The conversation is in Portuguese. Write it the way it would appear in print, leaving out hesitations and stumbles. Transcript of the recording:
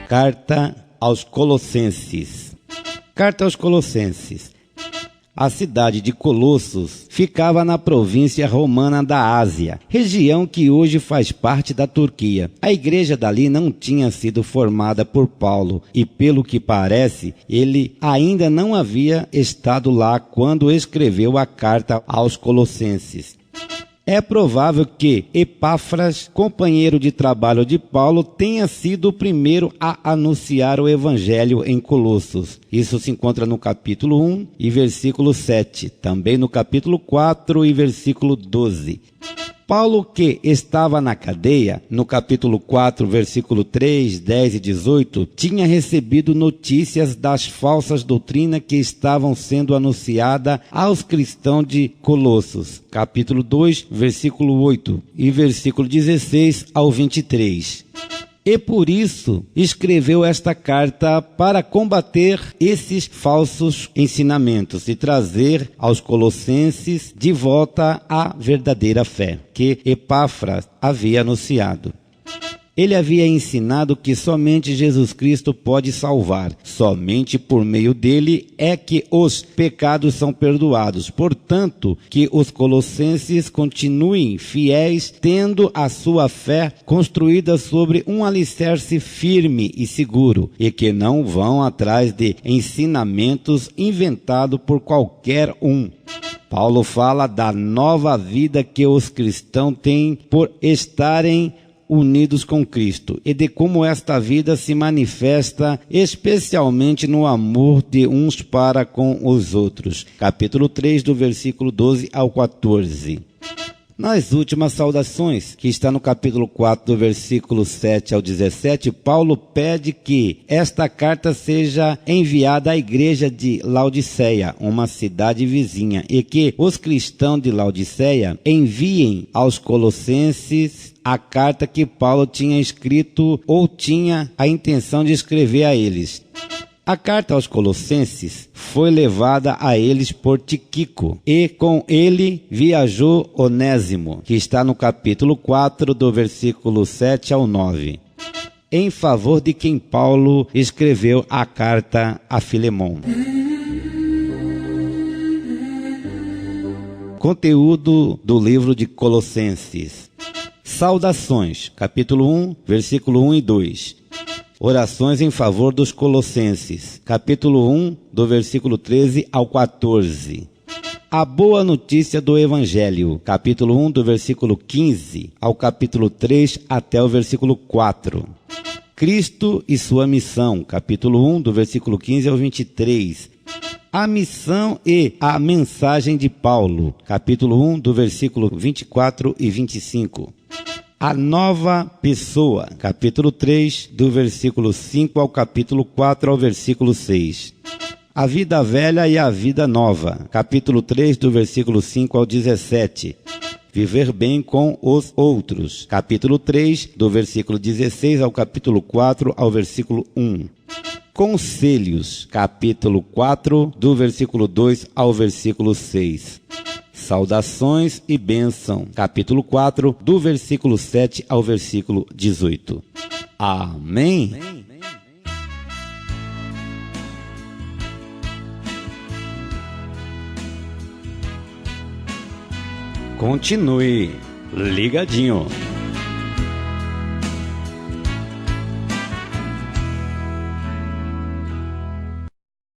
Carta aos Colossenses. Carta aos Colossenses. A cidade de Colossos ficava na província romana da Ásia, região que hoje faz parte da Turquia. A igreja dali não tinha sido formada por Paulo e, pelo que parece, ele ainda não havia estado lá quando escreveu a carta aos Colossenses. É provável que Epáfras, companheiro de trabalho de Paulo, tenha sido o primeiro a anunciar o evangelho em Colossos. Isso se encontra no capítulo 1 e versículo 7, também no capítulo 4 e versículo 12. Paulo, que estava na cadeia, no capítulo 4, versículo 3, 10 e 18, tinha recebido notícias das falsas doutrinas que estavam sendo anunciadas aos cristãos de Colossos. Capítulo 2, versículo 8 e versículo 16 ao 23. E por isso escreveu esta carta para combater esses falsos ensinamentos e trazer aos colossenses de volta a verdadeira fé que Epáfras havia anunciado. Ele havia ensinado que somente Jesus Cristo pode salvar. Somente por meio dele é que os pecados são perdoados. Portanto, que os colossenses continuem fiéis, tendo a sua fé construída sobre um alicerce firme e seguro, e que não vão atrás de ensinamentos inventados por qualquer um. Paulo fala da nova vida que os cristãos têm por estarem unidos com Cristo e de como esta vida se manifesta especialmente no amor de uns para com os outros. Capítulo 3, do versículo 12 ao 14. Nas últimas saudações, que está no capítulo 4, do versículo 7 ao 17, Paulo pede que esta carta seja enviada à igreja de Laodiceia, uma cidade vizinha, e que os cristãos de Laodiceia enviem aos colossenses a carta que Paulo tinha escrito ou tinha a intenção de escrever a eles. A carta aos Colossenses foi levada a eles por Tíquico, e com ele viajou Onésimo, que está no capítulo 4, do versículo 7 ao 9, em favor de quem Paulo escreveu a carta a Filemon. Conteúdo do livro de Colossenses. Saudações, capítulo 1, versículo 1 e 2. Orações em favor dos Colossenses, capítulo 1, do versículo 13 ao 14. A boa notícia do Evangelho, capítulo 1, do versículo 15 ao capítulo 3 até o versículo 4. Cristo e sua missão, capítulo 1, do versículo 15 ao 23. A missão e a mensagem de Paulo, capítulo 1, do versículo 24 e 25. A nova pessoa, capítulo 3, do versículo 5 ao capítulo 4 ao versículo 6. A vida velha e a vida nova, capítulo 3, do versículo 5 ao 17. Viver bem com os outros, capítulo 3, do versículo 16 ao capítulo 4 ao versículo 1. Conselhos, capítulo 4, do versículo 2 ao versículo 6. Saudações e bênção, capítulo 4, do versículo 7 ao versículo 18. Amém? Continue ligadinho.